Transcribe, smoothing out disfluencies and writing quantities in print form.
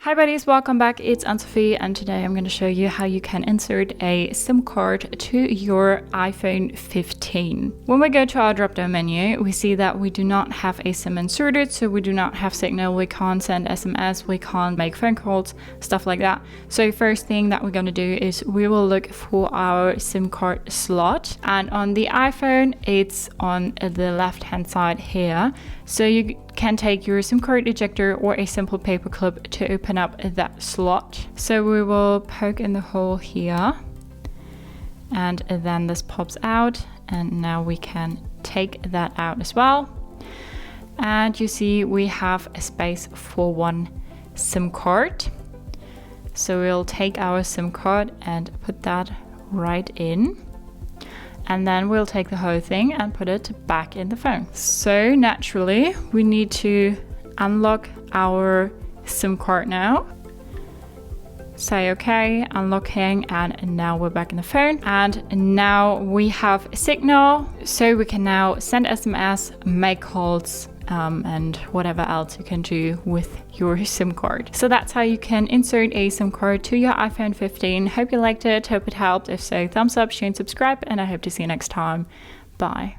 Hi buddies, welcome back. It's Anne-Sophie and today I'm going to show you how you can insert a SIM card to your iPhone 15. When we go to our drop-down menu, we see that we do not have a SIM inserted, so we do not have signal, we can't send SMS, we can't make phone calls, stuff like that. So first thing that we're going to do is we will look for our SIM card slot, and on the iPhone it's on the left hand side here. So you can take your SIM card ejector or a simple paper clip to open up that slot. So we will poke in the hole here and then this pops out, and now we can take that out as well. And you see we have a space for one SIM card. So we'll take our SIM card and put that right in. And then we'll take the whole thing and put it back in the phone. So naturally, we need to unlock our SIM card now. Say okay, unlocking, and now we're back in the phone. And now we have a signal, so we can now send SMS, make calls, and whatever else you can do with your SIM card. So that's how you can insert a SIM card to your iPhone 15. Hope you liked it, hope it helped. If so, thumbs up, share and subscribe, and I hope to see you next time. Bye.